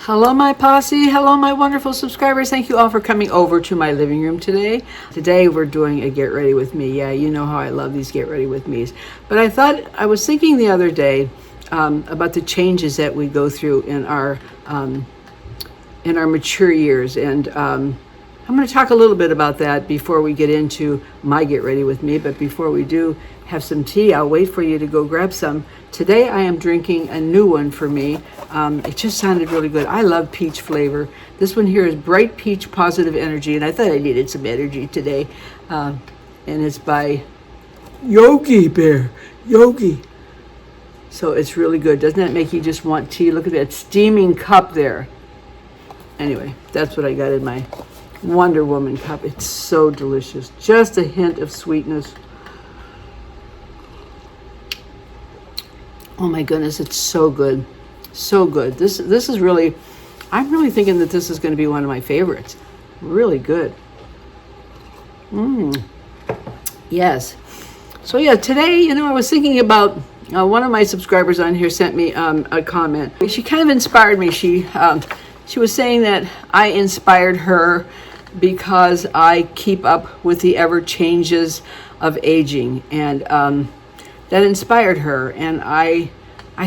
Hello, my posse. Hello, my wonderful subscribers. Thank you all for coming over to my living room today. Today, we're doing a get ready with me. Yeah, you know how I love these get ready with me's. But I was thinking the other day about the changes that we go through in our mature years. And I'm going to talk a little bit about that before we get into my get ready with me. But before we do, have some tea. I'll wait for you to go grab some. Today I am drinking a new one for me. It just sounded really good. I love peach flavor. This one here is Bright Peach Positive Energy, and I thought I needed some energy today. And it's by Yogi Bear. Yogi. So it's really good. Doesn't that make you just want tea? Look at that steaming cup there. Anyway, that's what I got in my Wonder Woman cup. It's so delicious. Just a hint of sweetness. Oh my goodness, it's so good. So good. This is really, I'm really thinking that this is going to be one of my favorites. Really good. Yes. So yeah, today, I was thinking about, one of my subscribers on here sent me a comment. She kind of inspired me. She was saying that I inspired her because I keep up with the ever changes of aging, and that inspired her. And I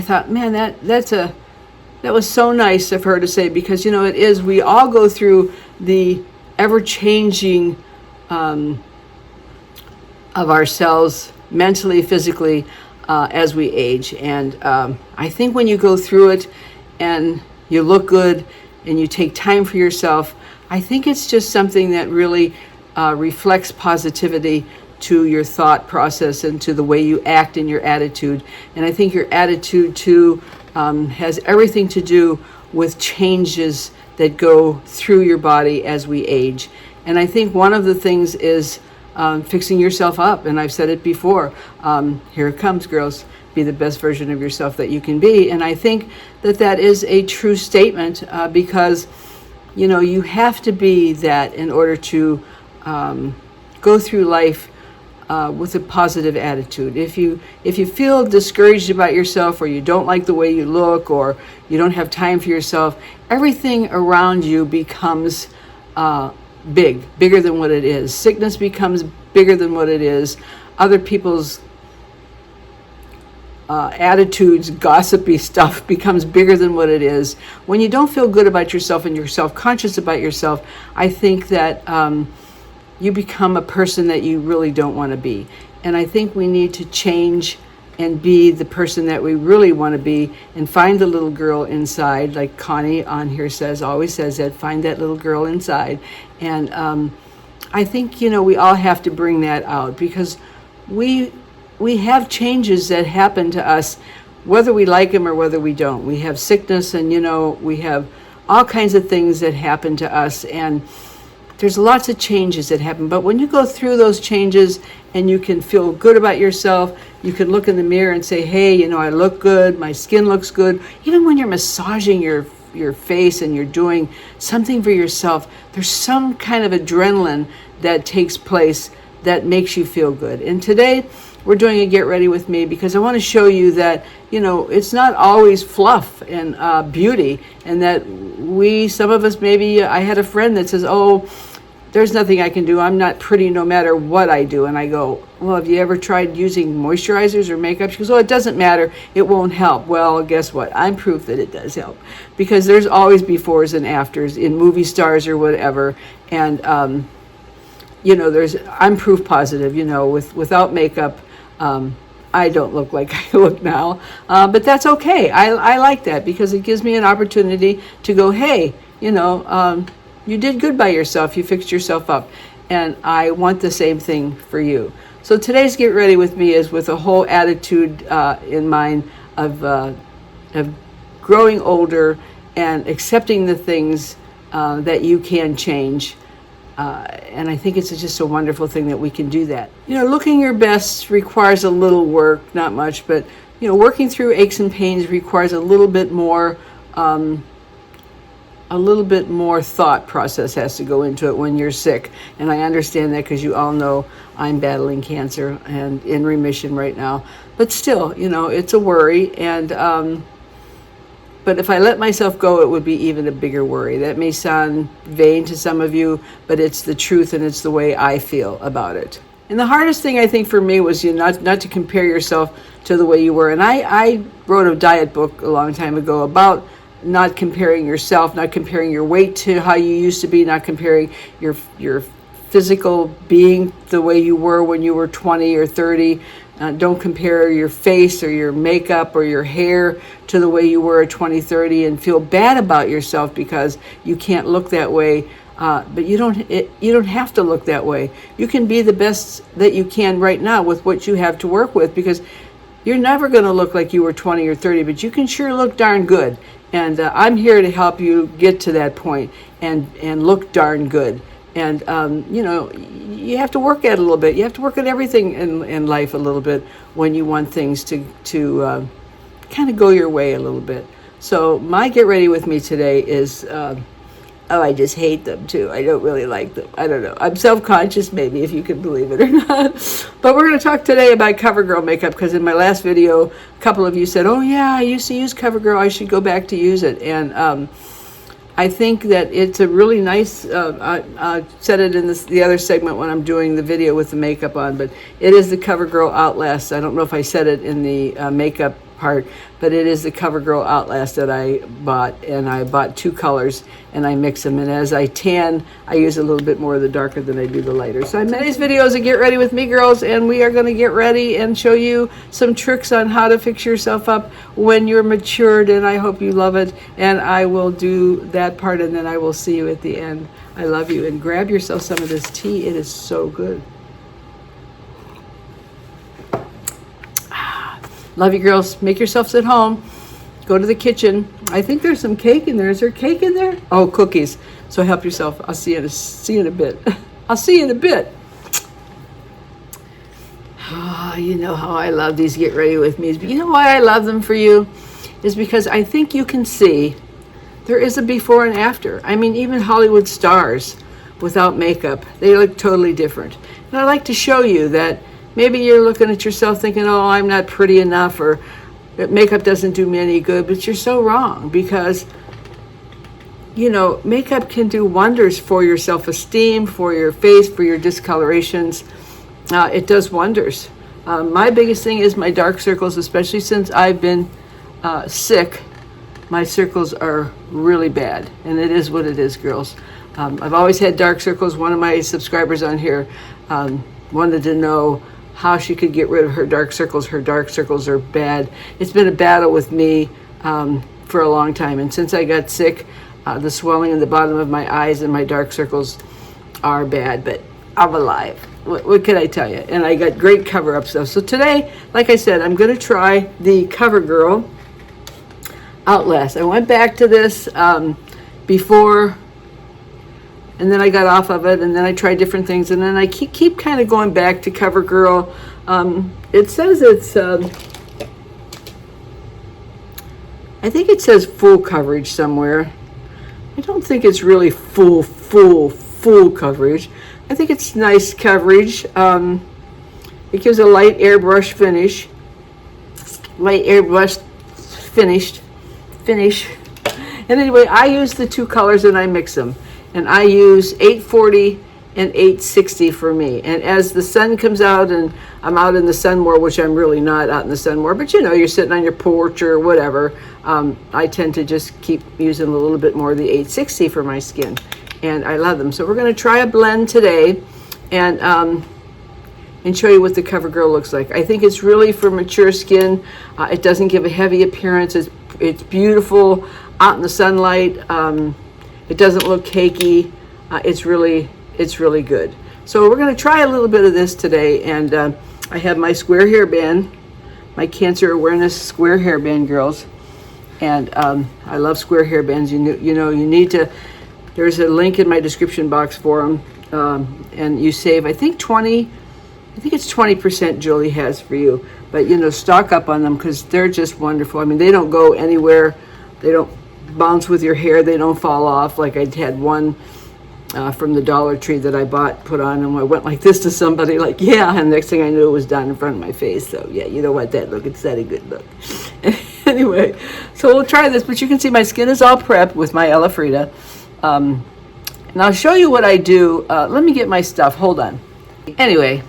thought, man, that was so nice of her to say, because it is, we all go through the ever changing of ourselves mentally, physically, as we age. And I think when you go through it and you look good and you take time for yourself, I think it's just something that really reflects positivity to your thought process and to the way you act and your attitude. And I think your attitude too has everything to do with changes that go through your body as we age. And I think one of the things is fixing yourself up. And I've said it before, here it comes, girls. Be the best version of yourself that you can be. And I think that is a true statement because you have to be that in order to go through life with a positive attitude. If you feel discouraged about yourself, or you don't like the way you look, or you don't have time for yourself, everything around you becomes bigger than what it is. Sickness becomes bigger than what it is. Other people's attitudes, gossipy stuff becomes bigger than what it is. When you don't feel good about yourself and you're self-conscious about yourself, I think that you become a person that you really don't want to be. And I think we need to change and be the person that we really want to be, and find the little girl inside, like Connie on here always says that, find that little girl inside. And I think, we all have to bring that out, because we have changes that happen to us, whether we like them or whether we don't. We have sickness, and, we have all kinds of things that happen to us, and there's lots of changes that happen. But when you go through those changes and you can feel good about yourself, you can look in the mirror and say, hey, I look good, my skin looks good. Even when you're massaging your face and you're doing something for yourself, there's some kind of adrenaline that takes place that makes you feel good. And today we're doing a get ready with me because I want to show you that, it's not always fluff and beauty, and that some of us, maybe I had a friend that says, oh, there's nothing I can do. I'm not pretty no matter what I do. And I go, well, have you ever tried using moisturizers or makeup? She goes, oh, it doesn't matter. It won't help. Well, guess what? I'm proof that it does help, because there's always befores and afters in movie stars or whatever. And, I'm proof positive, without makeup. I don't look like I look now, but that's okay. I like that, because it gives me an opportunity to go, hey, you did good by yourself. You fixed yourself up. And I want the same thing for you. So today's Get Ready With Me is with a whole attitude in mind of growing older and accepting the things that you can change. And I think it's just a wonderful thing that we can do that. Looking your best requires a little work, not much, but, working through aches and pains requires a little bit more thought process has to go into it when you're sick. And I understand that, because you all know I'm battling cancer and in remission right now. But still, it's a worry. And But if I let myself go, it would be even a bigger worry. That may sound vain to some of you, but it's the truth and it's the way I feel about it. And the hardest thing I think for me was not to compare yourself to the way you were. And I wrote a diet book a long time ago about not comparing yourself, not comparing your weight to how you used to be, not comparing your physical being the way you were when you were 20 or 30. Don't compare your face or your makeup or your hair to the way you were at 20, 30 and feel bad about yourself because you can't look that way. But you don't have to look that way. You can be the best that you can right now with what you have to work with, because you're never going to look like you were 20 or 30, but you can sure look darn good. And I'm here to help you get to that point and look darn good. And, you have to work at it a little bit. You have to work at everything in life a little bit when you want things to kind of go your way a little bit. So my get ready with me today is, I just hate them too. I don't really like them. I don't know. I'm self-conscious, maybe, if you can believe it or not. But we're going to talk today about CoverGirl makeup, because in my last video, a couple of you said, oh yeah, I used to use CoverGirl. I should go back to use it. And I think that it's a really nice, I said it in the other segment when I'm doing the video with the makeup on, but it is the CoverGirl Outlast. I don't know if I said it in the makeup part, but it is the CoverGirl Outlast that I bought, and I bought 2 colors and I mix them, and as I tan I use a little bit more of the darker than I do the lighter. So today's video is a get ready with me, girls, and we are going to get ready and show you some tricks on how to fix yourself up when you're matured, and I hope you love it. And I will do that part, and then I will see you at the end. I love you, and grab yourself some of this tea. It is so good. Love you, girls. Make yourselves at home. Go to the kitchen. I think there's some cake in there. Is there cake in there? Oh, cookies. So help yourself. I'll see you in a bit. I'll see you in a bit. Oh, you know how I love these get ready with me's. But you know why I love them for you? Is because I think you can see there is a before and after. I mean, even Hollywood stars without makeup, they look totally different. And I like to show you that maybe you're looking at yourself thinking, oh, I'm not pretty enough, or that makeup doesn't do me any good, but you're so wrong, because, makeup can do wonders for your self-esteem, for your face, for your discolorations. It does wonders. My biggest thing is my dark circles, especially since I've been sick. My circles are really bad, and it is what it is, girls. I've always had dark circles. One of my subscribers on here wanted to know how she could get rid of her dark circles. Her dark circles are bad. It's been a battle with me for a long time. And since I got sick, the swelling in the bottom of my eyes and my dark circles are bad, but I'm alive. What can I tell you? And I got great cover-up stuff. So today, like I said, I'm going to try the CoverGirl Outlast. I went back to this before, and then I got off of it, and then I tried different things, and then I keep kind of going back to CoverGirl. It says it's, I think it says full coverage somewhere. I don't think it's really full coverage. I think it's nice coverage. It gives a light airbrush finish. Finish. And anyway, I use the 2 colors and I mix them. And I use 840 and 860 for me. And as the sun comes out, and I'm out in the sun more, which I'm really not out in the sun more, but you're sitting on your porch or whatever, I tend to just keep using a little bit more of the 860 for my skin. And I love them. So we're going to try a blend today and show you what the CoverGirl looks like. I think it's really for mature skin. It doesn't give a heavy appearance. It's beautiful out in the sunlight. It doesn't look cakey. It's really good. So we're going to try a little bit of this today, and I have my Sqhair hairband, my Cancer Awareness Sqhair hairband, girls, and I love Sqhair hairbands. You need to. There's a link in my description box for them, and you save, I think it's 20% Julie has for you, but stock up on them because they're just wonderful. I mean, they don't go anywhere. They don't bounce with your hair. They don't fall off. Like I had one from the Dollar Tree that I bought, put on, and I went like this to somebody, like, yeah, and next thing I knew it was done in front of my face. So yeah, you know what, that look, it's not a good look. Anyway, so we'll try this, but you can see my skin is all prepped with my Elfrida. And I'll show you what I do. Let me get my stuff. Hold on. Anyway,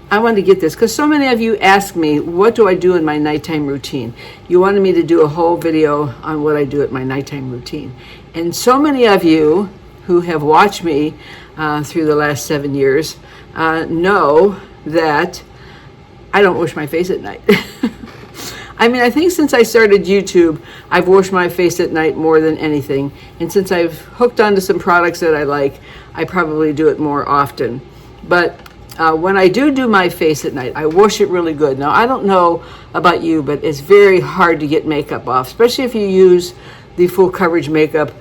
I wanted to get this because so many of you ask me, what do I do in my nighttime routine? You wanted me to do a whole video on what I do at my nighttime routine. And so many of you who have watched me through the last 7 years know that I don't wash my face at night. I mean, I think since I started YouTube, I've washed my face at night more than anything. And since I've hooked onto some products that I like, I probably do it more often. But when I do my face at night, I wash it really good. Now, I don't know about you, but it's very hard to get makeup off, especially if you use the full coverage makeup.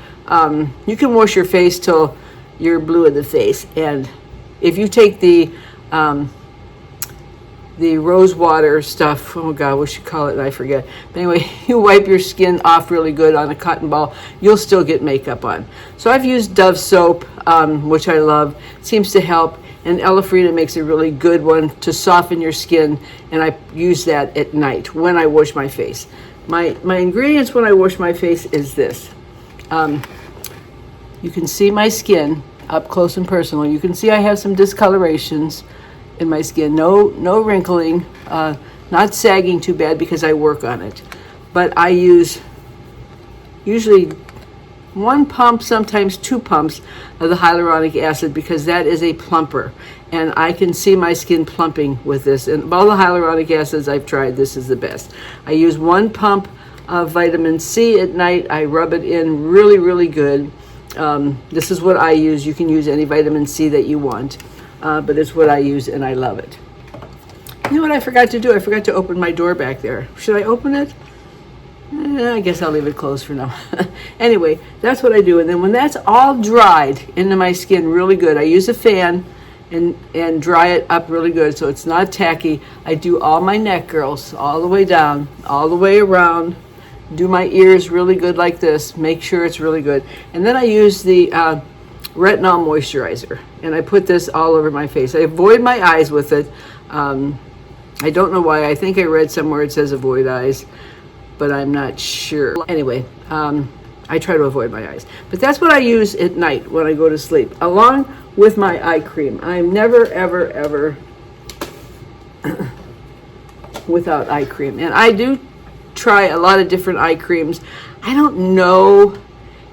You can wash your face till you're blue in the face. And if you take the rose water stuff, oh God, what should you call it? I forget. But anyway, you wipe your skin off really good on a cotton ball, you'll still get makeup on. So I've used Dove soap, which I love. It seems to help. And Elfrida makes a really good one to soften your skin, and I use that at night when I wash my face. My ingredients when I wash my face is this. You can see my skin up close and personal. You can see I have some discolorations in my skin. No wrinkling, not sagging too bad because I work on it. But I use usually 1 pump, sometimes 2 pumps of the hyaluronic acid because that is a plumper. And I can see my skin plumping with this. And of all the hyaluronic acids I've tried, this is the best. I use 1 pump of vitamin C at night. I rub it in really, really good. This is what I use. You can use any vitamin C that you want. But it's what I use and I love it. You know what I forgot to do? I forgot to open my door back there. Should I open it? I guess I'll leave it closed for now. Anyway, that's what I do. And then when that's all dried into my skin really good, I use a fan and dry it up really good so it's not tacky. I do all my neck, girls, all the way down, all the way around. Do my ears really good like this. Make sure it's really good. And then I use the retinol moisturizer, and I put this all over my face. I avoid my eyes with it. I don't know why. I think I read somewhere it says avoid eyes, but I'm not sure. Anyway, I try to avoid my eyes. But that's what I use at night when I go to sleep, along with my eye cream. I'm never, ever, ever without eye cream. And I do try a lot of different eye creams. I don't know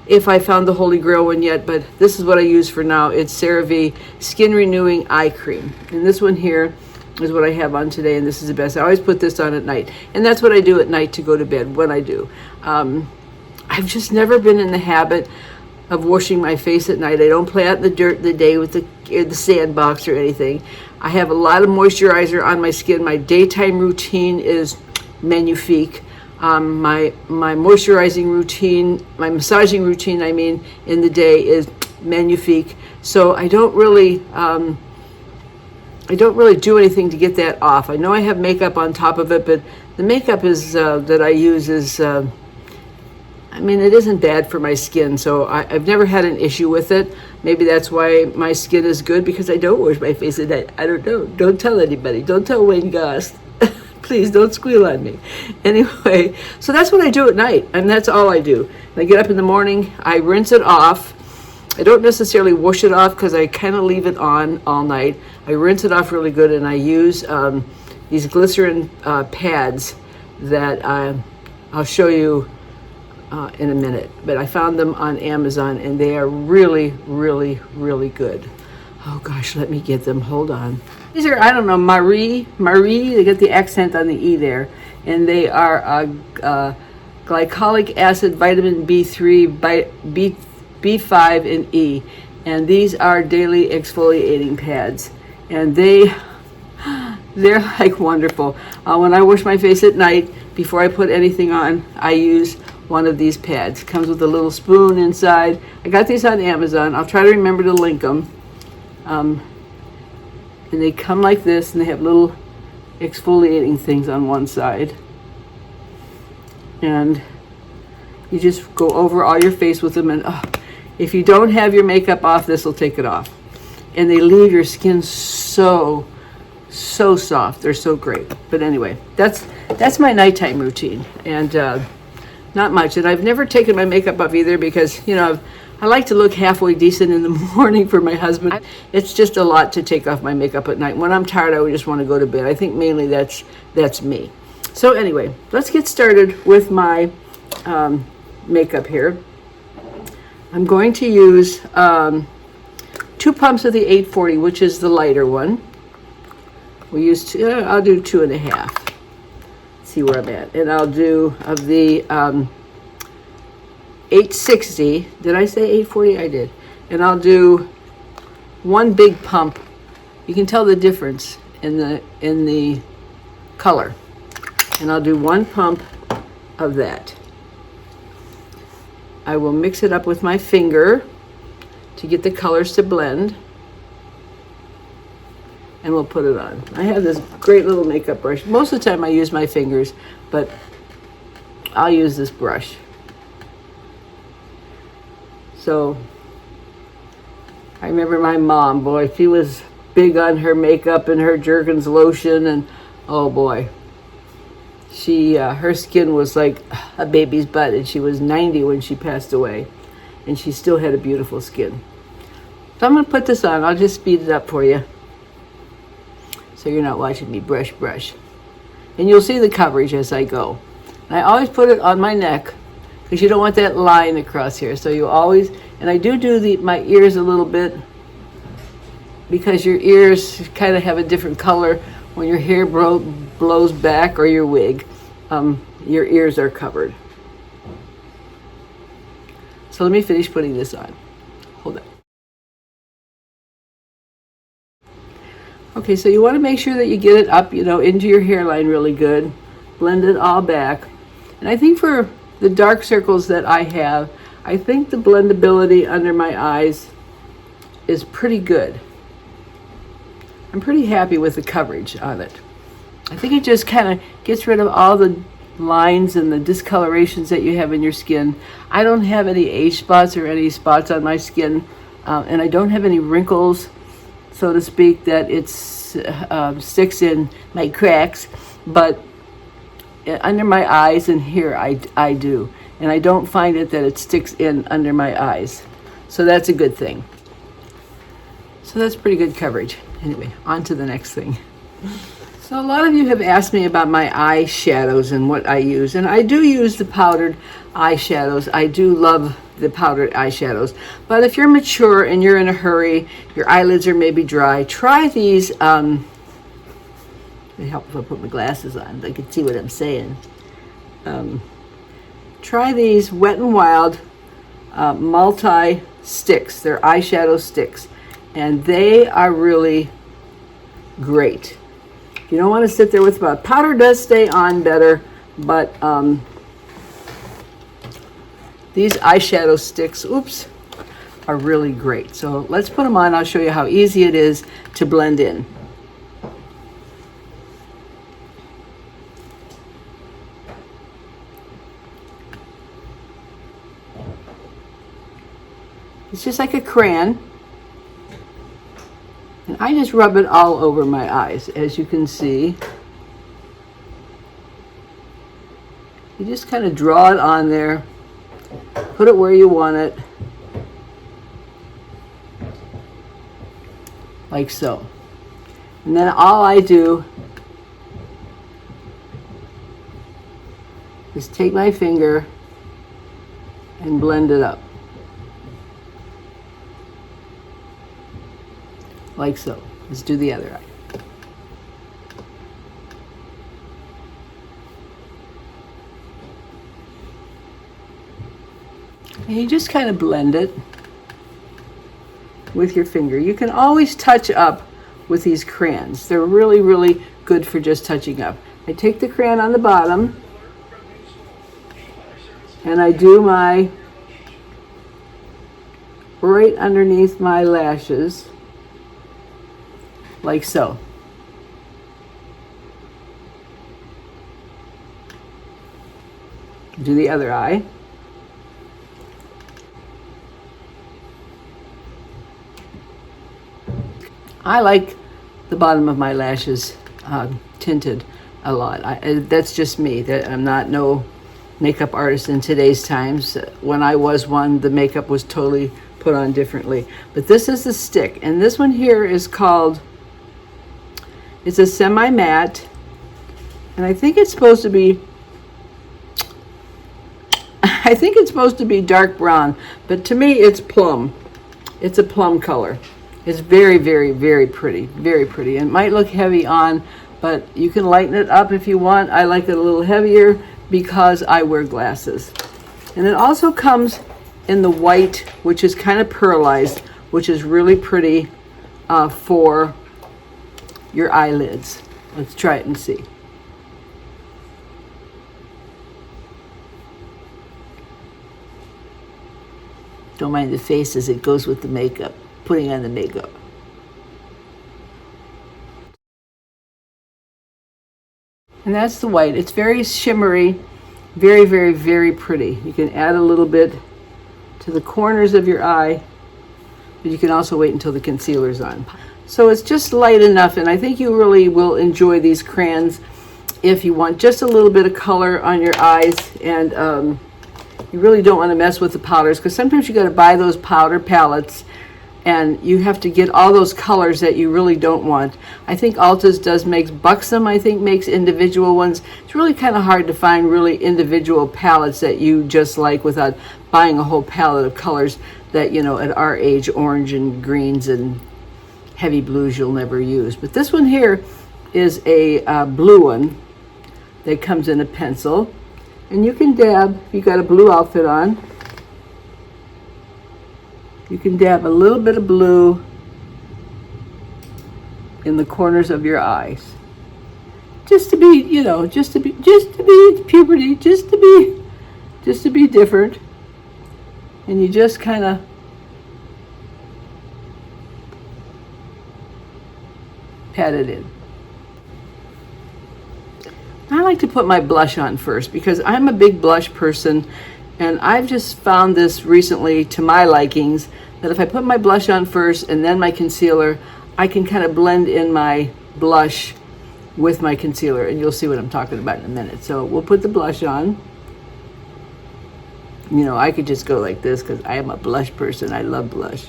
if I found the Holy Grail one yet, but this is what I use for now. It's CeraVe Skin Renewing Eye Cream. And this one here is what I have on today, and this is the best. I always put this on at night. And that's what I do at night to go to bed when I do. I've just never been in the habit of washing my face at night. I don't play out in the dirt in the day with the sandbox or anything. I have a lot of moisturizer on my skin. My daytime routine is magnifique. My moisturizing routine, my massaging routine, I mean, in the day is magnifique. So I don't really do anything to get that off. I know I have makeup on top of it, but the makeup is that I use is, I mean, it isn't bad for my skin. So I've never had an issue with it. Maybe that's why my skin is good, because I don't wash my face at night. I don't know. Don't tell anybody. Don't tell Wayne Goss. Please don't squeal on me. Anyway, so that's what I do at night, and that's all I do. When I get up in the morning, I rinse it off. I don't necessarily wash it off because I kind of leave it on all night. I rinse it off really good, and I use these glycerin pads that I'll show you in a minute. But I found them on Amazon, and they are really, really, really good. Oh gosh, let me get them. Hold on. These are, I don't know, Marie, they get the accent on the E there, and they are glycolic acid, vitamin B3, B5, and E, and these are daily exfoliating pads, and they're like wonderful. When I wash my face at night, before I put anything on, I use one of these pads. It comes with a little spoon inside. I got these on Amazon. I'll try to remember to link them. And they come like this, and they have little exfoliating things on one side. And you just go over all your face with them, and if you don't have your makeup off, this will take it off. And they leave your skin so so soft. They're so great. But anyway, that's my nighttime routine, and not much. And I've never taken my makeup off either because, you know, I like to look halfway decent in the morning for my husband. It's just a lot to take off my makeup at night. When I'm tired, I would just want to go to bed. I think mainly that's me. So anyway, let's get started with my makeup here. I'm going to use 2 pumps of the 840, which is the lighter one. We use two, I'll do 2.5. See where I'm at. And I'll do of the 860. Did I say 840? I did. And I'll do 1 big pump. You can tell the difference in the color. And I'll do 1 pump of that. I will mix it up with my finger to get the colors to blend. And we'll put it on. I have this great little makeup brush. Most of the time I use my fingers, but I'll use this brush. So I remember my mom, boy, she was big on her makeup and her Jergens lotion, and oh boy, her skin was like a baby's butt, and she was 90 when she passed away, and she still had a beautiful skin. So I'm going to put this on. I'll just speed it up for you so you're not watching me brush. And you'll see the coverage as I go. And I always put it on my neck because you don't want that line across here. So you always, and I do my ears a little bit because your ears kind of have a different color when your hair blows back or your wig. Your ears are covered. So let me finish putting this on. Hold on. Okay, so you want to make sure that you get it up, you know, into your hairline really good. Blend it all back. And I think for the dark circles that I have, I think the blendability under my eyes is pretty good. I'm pretty happy with the coverage on it. I think it just kind of gets rid of all the lines and the discolorations that you have in your skin. I don't have any age spots or any spots on my skin, and I don't have any wrinkles, so to speak, that it sticks in my cracks, but under my eyes and here I do, and I don't find it that it sticks in under my eyes, so that's a good thing. So that's pretty good coverage. Anyway, on to the next thing. So a lot of you have asked me about my eyeshadows and what I use, and I do use the powdered eyeshadows. I do love the powdered eyeshadows, but if you're mature and you're in a hurry, your eyelids are maybe dry, try these. It helps if I put my glasses on so I can see what I'm saying. Try these Wet n Wild multi sticks. They're eyeshadow sticks, and they are really great. You don't want to sit there with powder. Does stay on better, but these eyeshadow sticks, are really great. So let's put them on. I'll show you how easy it is to blend in. It's just like a crayon. And I just rub it all over my eyes, as you can see. You just kind of draw it on there, put it where you want it, like so. And then all I do is take my finger and blend it up. Like so. Let's do the other eye. And you just kind of blend it with your finger. You can always touch up with these crayons. They're really, really good for just touching up. I take the crayon on the bottom and I do my right underneath my lashes. Like so. Do the other eye. I like the bottom of my lashes tinted a lot. That's just me. That I'm not no makeup artist in today's times. When I was one, the makeup was totally put on differently. But this is the stick, and this one here is called, it's a semi-matte, and I think it's supposed to be dark brown, but to me it's plum. It's a plum color. It's very, very, very pretty, very pretty. And it might look heavy on, but you can lighten it up if you want. I like it a little heavier because I wear glasses. And it also comes in the white, which is kind of pearlized, which is really pretty for your eyelids. Let's try it and see. Don't mind the face as it goes with the makeup, putting on the makeup. And that's the white. It's very shimmery, very, very, very pretty. You can add a little bit to the corners of your eye, but you can also wait until the concealer's on. So it's just light enough, and I think you really will enjoy these crayons if you want just a little bit of color on your eyes, and you really don't want to mess with the powders, because sometimes you got to buy those powder palettes and you have to get all those colors that you really don't want. I think Ulta's does makes Buxom, I think makes individual ones. It's really kind of hard to find really individual palettes that you just like without buying a whole palette of colors that, you know, at our age, orange and greens and heavy blues you'll never use. But this one here is a blue one that comes in a pencil. And you can dab, if you got a blue outfit on, you can dab a little bit of blue in the corners of your eyes. Just to be, you know, just to be puberty, just to be different. And you just kind of pat it in. I like to put my blush on first because I'm a big blush person, and I've just found this recently to my likings that if I put my blush on first and then my concealer, I can kind of blend in my blush with my concealer, and you'll see what I'm talking about in a minute. So we'll put the blush on. You know, I could just go like this because I am a blush person. I love blush.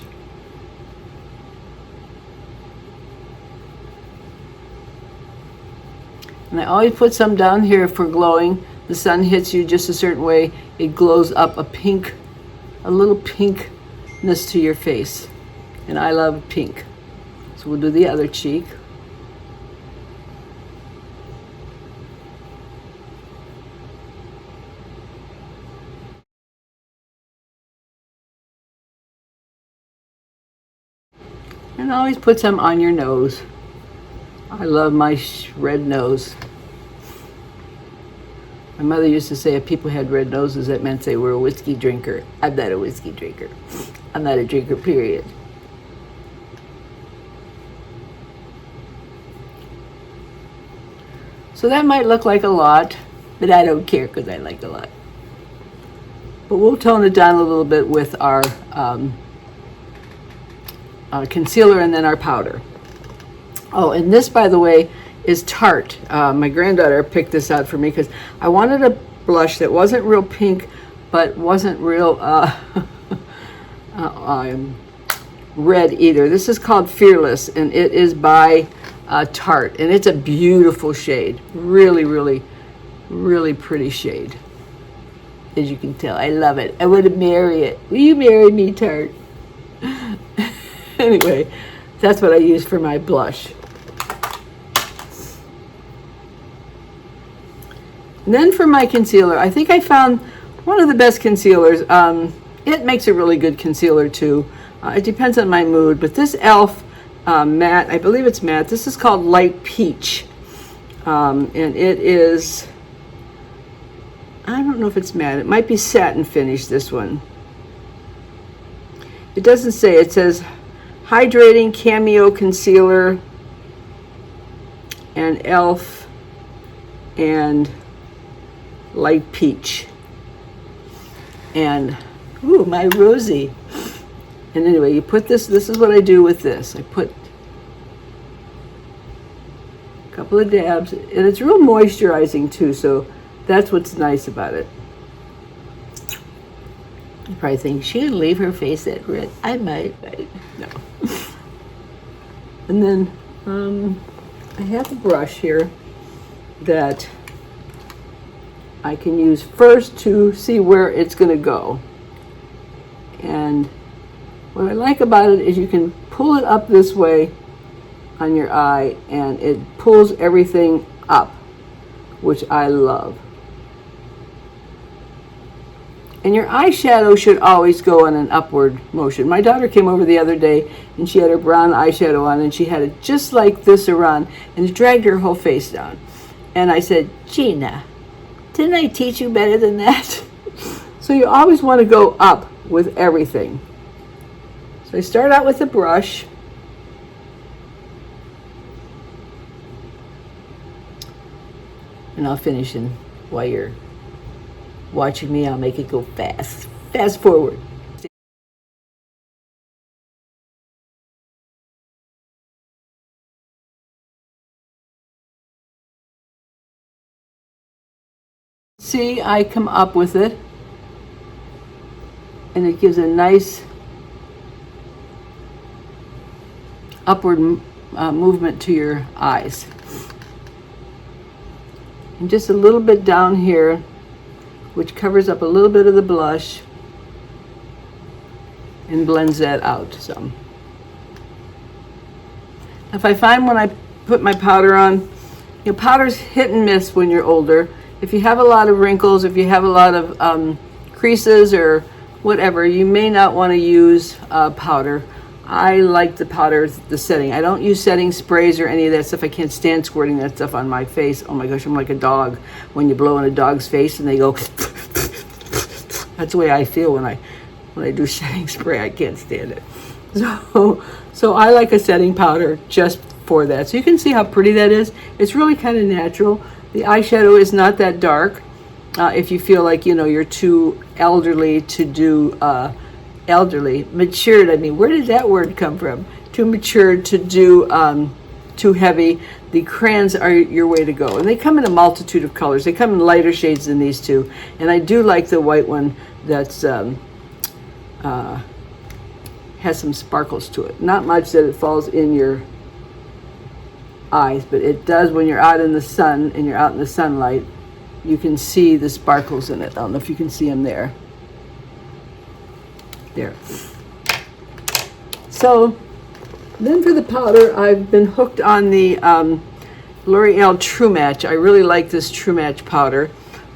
And I always put some down here for glowing. The sun hits you just a certain way, it glows up a little pinkness to your face. And I love pink. So we'll do the other cheek. And always put some on your nose. I love my red nose. My mother used to say if people had red noses, that meant they were a whiskey drinker. I'm not a whiskey drinker. I'm not a drinker, period. So that might look like a lot, but I don't care because I like a lot. But we'll tone it down a little bit with our concealer and then our powder. Oh, and this, by the way, is Tarte. My granddaughter picked this out for me because I wanted a blush that wasn't real pink, but wasn't real red either. This is called Fearless, and it is by Tarte, and it's a beautiful shade. Really, really, really pretty shade. As you can tell, I love it. I want to marry it. Will you marry me, Tarte? Anyway, that's what I use for my blush. And then for my concealer, I think I found one of the best concealers. It makes a really good concealer too. It depends on my mood, but this e.l.f. Matte, I believe it's matte. This is called Light Peach. And it is, I don't know if it's matte. It might be satin finish, this one. It doesn't say. It says Hydrating Cameo Concealer and e.l.f. and Light Peach. And, ooh, my rosy. And anyway, you put this is what I do with this. I put couple of dabs, and it's real moisturizing too, so that's what's nice about it. You probably think she would leave her face that red. I might, no. And then I have a brush here that I can use first to see where it's going to go. And what I like about it is you can pull it up this way on your eye, and it pulls everything up, which I love. And your eyeshadow should always go in an upward motion. My daughter came over the other day and she had her brown eyeshadow on, and she had it just like this around, and it dragged her whole face down. And I said, Gina, didn't I teach you better than that? So you always want to go up with everything. So I start out with a brush. And I'll finish in while you're watching me. I'll make it go fast. Fast forward. See, I come up with it, and it gives a nice upward movement to your eyes. And just a little bit down here, which covers up a little bit of the blush and blends that out some. If I find when I put my powder on, you know, powder's hit and miss when you're older. If you have a lot of wrinkles, if you have a lot of creases or whatever, you may not want to use powder. I like the powder, the setting. I don't use setting sprays or any of that stuff. I can't stand squirting that stuff on my face. Oh my gosh, I'm like a dog when you blow in a dog's face and they go. That's the way I feel when I do setting spray. I can't stand it. So I like a setting powder just for that. So you can see how pretty that is. It's really kind of natural. The eyeshadow is not that dark. If you feel like, you know, you're too elderly to do matured, I mean, where did that word come from? Too matured to do too heavy, the crayons are your way to go. And they come in a multitude of colors. They come in lighter shades than these two. And I do like the white one that's has some sparkles to it. Not much that it falls in your eyes, but it does when you're out in the sun and you're out in the sunlight. You can see the sparkles in it. I don't know if you can see them there. There. So then for the powder, I've been hooked on the L'Oreal True Match. I really like this True Match powder.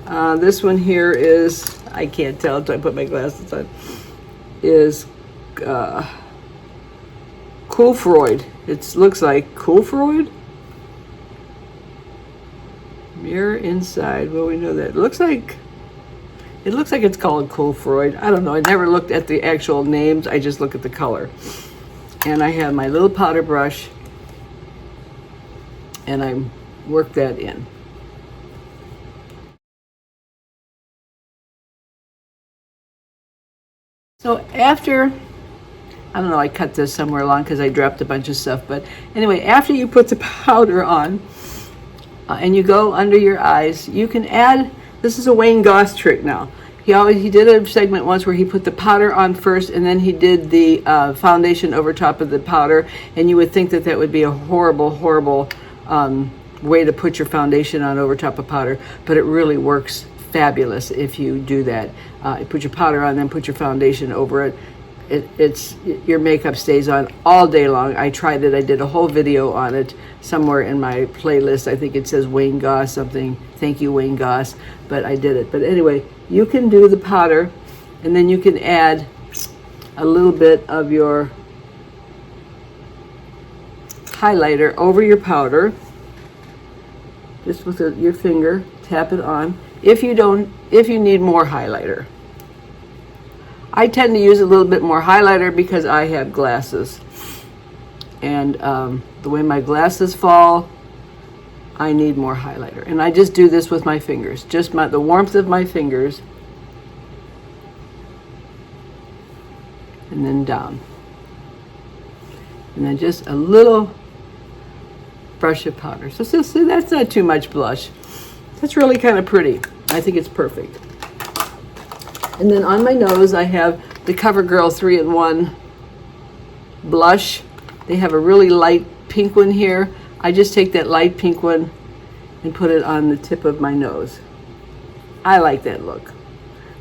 This one here is, I can't tell until I put my glasses on, is Cool Freud. It looks like Cool Freud. Mirror inside. Well, we know that. It looks like it's called Cool Freud. I don't know. I never looked at the actual names. I just look at the color. And I have my little powder brush, and I work that in. So after, I don't know, I cut this somewhere along because I dropped a bunch of stuff. But anyway, after you put the powder on, and you go under your eyes, you can add, this is a Wayne Goss trick now. He did a segment once where he put the powder on first, and then he did the foundation over top of the powder, and you would think that that would be a horrible, horrible way to put your foundation on over top of powder, but it really works fabulous if you do that. You put your powder on, then put your foundation over it. It's your makeup stays on all day long. I tried it. I did a whole video on it somewhere in my playlist. I think it says Wayne Goss something. Thank you, Wayne Goss. But I did it. But anyway, you can do the powder, and then you can add a little bit of your highlighter over your powder. Just with your finger, tap it on. If you need more highlighter. I tend to use a little bit more highlighter because I have glasses. And the way my glasses fall, I need more highlighter. And I just do this with my fingers. Just the warmth of my fingers. And then down. And then just a little brush of powder. So that's not too much blush. That's really kind of pretty. I think it's perfect. And then on my nose, I have the CoverGirl 3-in-1 blush. They have a really light pink one here. I just take that light pink one and put it on the tip of my nose. I like that look.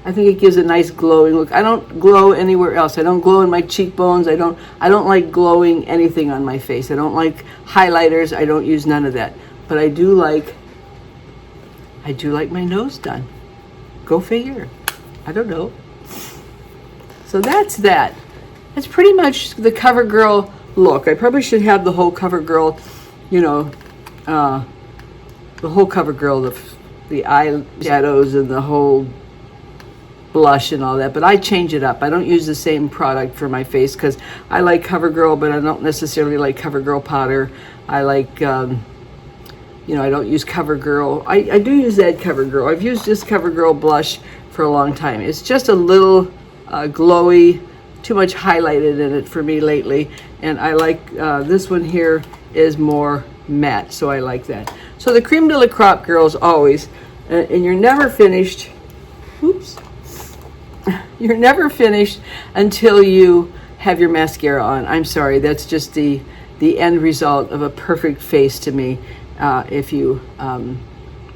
I think it gives a nice glowing look. I don't glow anywhere else. I don't glow in my cheekbones. I don't like glowing anything on my face. I don't like highlighters. I don't use none of that. But I do like my nose done. Go figure. I don't know. So that's that. That's pretty much the CoverGirl look. I probably should have the whole CoverGirl, you know, the whole CoverGirl, the eyeshadows and the whole blush and all that, but I change it up. I don't use the same product for my face because I like CoverGirl, but I don't necessarily like CoverGirl powder. I like, you know, I don't use CoverGirl. I do use that CoverGirl. I've used this CoverGirl blush for a long time. It's just a little glowy, too much highlighted in it for me lately, and I like this one here is more matte, so I like that. So the creme de la crop, girls, always, and you're never finished. Oops. You're never finished until you have your mascara on. I'm sorry, that's just the end result of a perfect face to me if you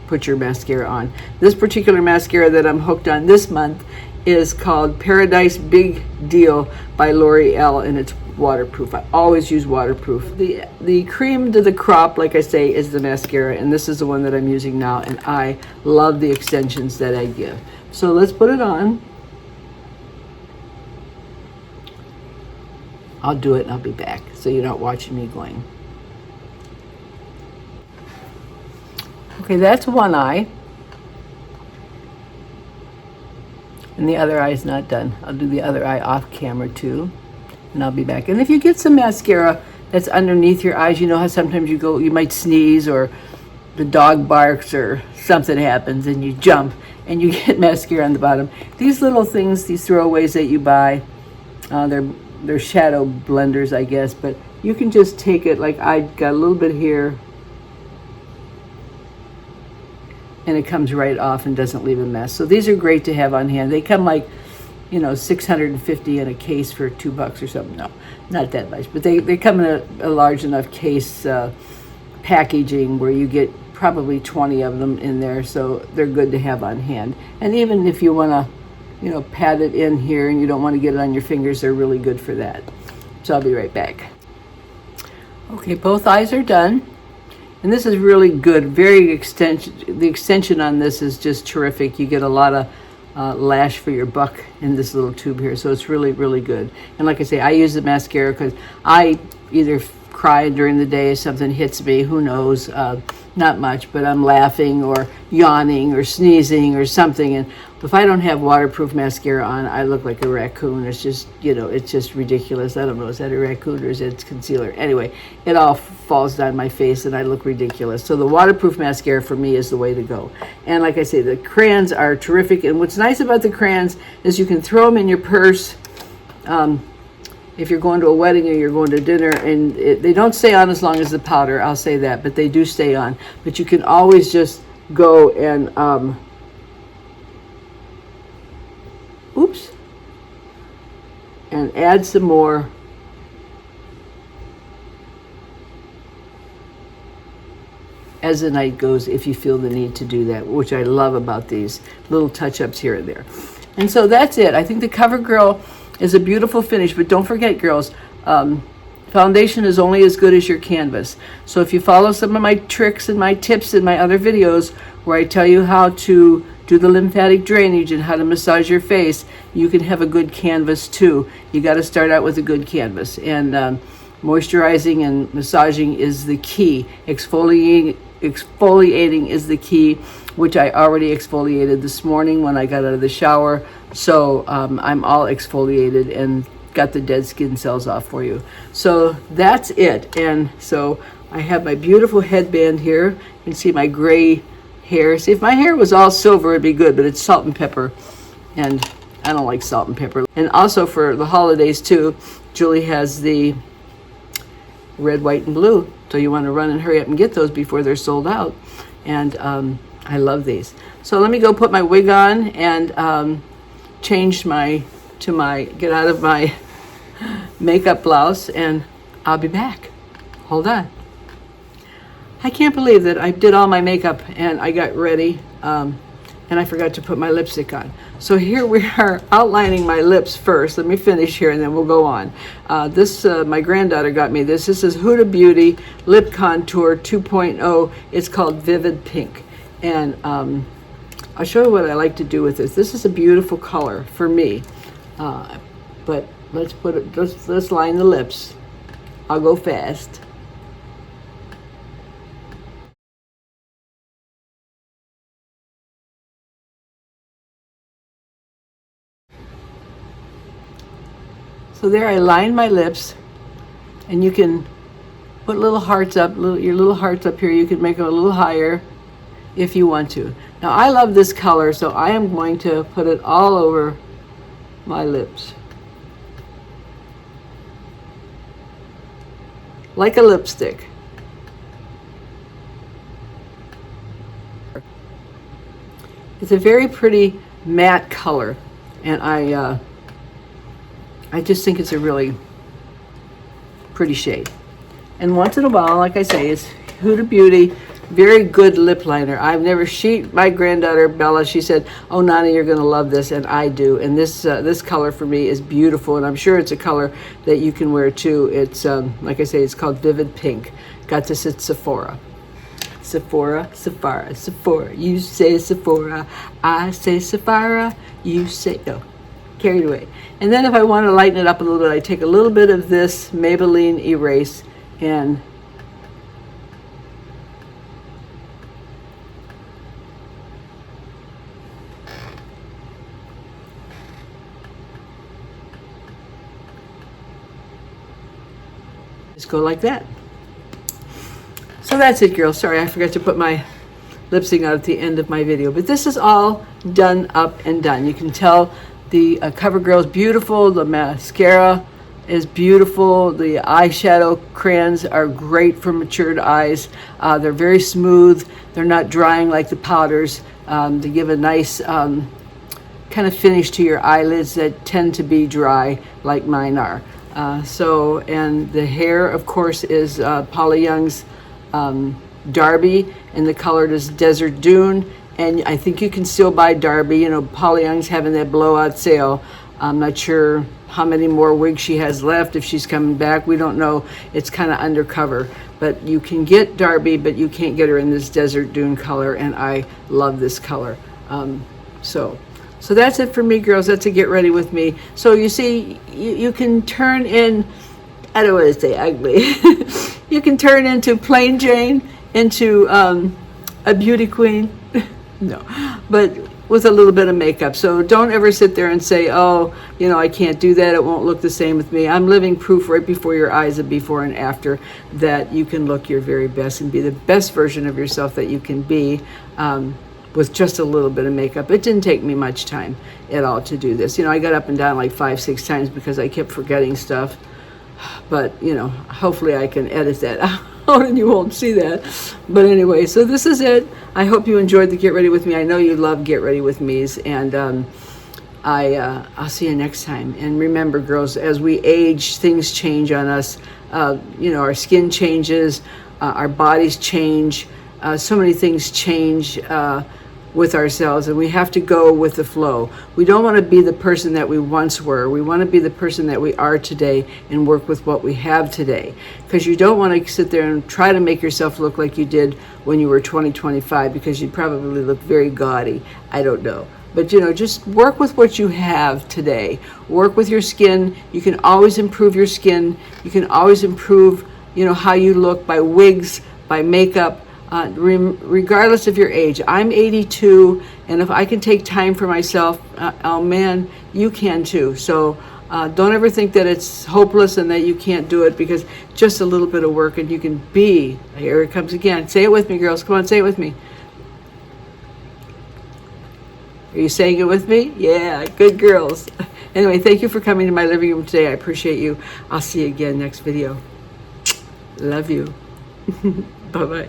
put your mascara on. This particular mascara that I'm hooked on this month is called Paradise Big Deal by L'Oreal, and it's waterproof. I always use waterproof. The cream to the crop, like I say, is the mascara, and this is the one that I'm using now, and I love the extensions that I give. So let's put it on. I'll do it and I'll be back, so you're not watching me going. Okay, that's one eye. And the other eye is not done. I'll do the other eye off camera too, and I'll be back. And if you get some mascara that's underneath your eyes, you know how sometimes you might sneeze or the dog barks or something happens and you jump and you get mascara on the bottom. These little things, these throwaways that you buy, they're shadow blenders, I guess, but you can just take it, like I got a little bit here, and it comes right off and doesn't leave a mess. So these are great to have on hand. They come like, you know, $650 in a case for $2 or something. No, not that much, but they come in a large enough case packaging where you get probably 20 of them in there, so they're good to have on hand. And even if you want to, you know, pat it in here and you don't want to get it on your fingers, they're really good for that. So I'll be right back. Okay, both eyes are done. And this is really good. The extension on this is just terrific. You get a lot of lash for your buck in this little tube here. So it's really, really good. And like I say, I use the mascara because I either cry during the day, something hits me, who knows, not much, but I'm laughing or yawning or sneezing or something, and if I don't have waterproof mascara on, I look like a raccoon. It's just, you know, it's just ridiculous. I don't know, is that a raccoon or is it concealer? Anyway, it all falls down my face and I look ridiculous. So the waterproof mascara for me is the way to go. And like I say, the crayons are terrific, and what's nice about the crayons is you can throw them in your purse if you're going to a wedding or you're going to dinner, and they don't stay on as long as the powder, I'll say that, but they do stay on. But you can always just go and and add some more as the night goes if you feel the need to do that, which I love about these little touch-ups here and there. And so that's it. I think the CoverGirl is a beautiful finish, but don't forget, girls, foundation is only as good as your canvas. So if you follow some of my tricks and my tips in my other videos where I tell you how to do the lymphatic drainage and how to massage your face, you can have a good canvas too. You got to start out with a good canvas, and moisturizing and massaging is the key. Exfoliating is the key, which I already exfoliated this morning when I got out of the shower. So I'm all exfoliated and got the dead skin cells off for you. So that's it. And so I have my beautiful headband here. You can see my gray hair. See, if my hair was all silver, it'd be good, but it's salt and pepper, and I don't like salt and pepper. And also for the holidays too, Julie has the red, white, and blue So you want to run and hurry up and get those before they're sold out. And I love these. So let me go put my wig on and change get out of my makeup blouse, and I'll be back. Hold on. I can't believe that I did all my makeup and I got ready, and I forgot to put my lipstick on. So here we are outlining my lips first. Let me finish here and then we'll go on. This, my granddaughter got me this. This is Huda Beauty Lip Contour 2.0. It's called Vivid Pink. And I'll show you what I like to do with this. This is a beautiful color for me. But let's line the lips. I'll go fast. So there I lined my lips, and you can put little hearts up, your little hearts up here. You can make them a little higher if you want to. Now I love this color, so I am going to put it all over my lips. Like a lipstick. It's a very pretty matte color, and I just think it's a really pretty shade. And once in a while, like I say, it's Huda Beauty, very good lip liner. My granddaughter Bella, she said, "Oh, Nana, you're gonna love this," and I do. And this color for me is beautiful, and I'm sure it's a color that you can wear too. It's like I say, it's called Vivid Pink. Got this at Sephora. Sephora. You say Sephora, I say Sephora. You say no. Carried away. And then if I want to lighten it up a little bit, I take a little bit of this Maybelline Erase and just go like that. So that's it, girls. Sorry, I forgot to put my lip sync on at the end of my video, but this is all done up and done. You can tell the CoverGirl is beautiful. The mascara is beautiful. The eyeshadow crayons are great for matured eyes. They're very smooth. They're not drying like the powders. They give a nice kind of finish to your eyelids that tend to be dry like mine are. And the hair, of course, is Paula Young's Darby, and the color is Desert Dune. And I think you can still buy Darby. You know, Paula Young's having that blowout sale. I'm not sure how many more wigs she has left, if she's coming back. We don't know. It's kind of undercover. But you can get Darby, but you can't get her in this Desert Dune color, and I love this color. So that's it for me, girls. That's a get ready with me. So you see, you can turn in, I don't want to say ugly. You can turn into plain Jane, into a beauty queen. No, but with a little bit of makeup. So don't ever sit there and say, oh, you know, I can't do that. It won't look the same with me. I'm living proof right before your eyes of before and after that you can look your very best and be the best version of yourself that you can be with just a little bit of makeup. It didn't take me much time at all to do this. You know, I got up and down like 5-6 times because I kept forgetting stuff. But, you know, hopefully I can edit that out. And you won't see that. But anyway, so this is it. I hope you enjoyed the Get Ready With Me. I know you love Get Ready With Me's, and I'll see you next time. And remember, girls, as we age, things change on us. You know, our skin changes, our bodies change, so many things change with ourselves, and we have to go with the flow. We don't want to be the person that we once were. We want to be the person that we are today and work with what we have today, because you don't want to sit there and try to make yourself look like you did when you were 25, because you'd probably look very gaudy. I don't know. But, you know, just work with what you have today. Work with your skin. You can always improve your skin. You can always improve, you know, how you look by wigs, by makeup, regardless of your age. I'm 82, and if I can take time for myself, oh man, you can too. So don't ever think that it's hopeless and that you can't do it, because just a little bit of work and you can be, here it comes again. Say it with me, girls. Come on, say it with me. Are you saying it with me? Yeah, good girls. Anyway, thank you for coming to my living room today. I appreciate you. I'll see you again next video. Love you. Bye-bye.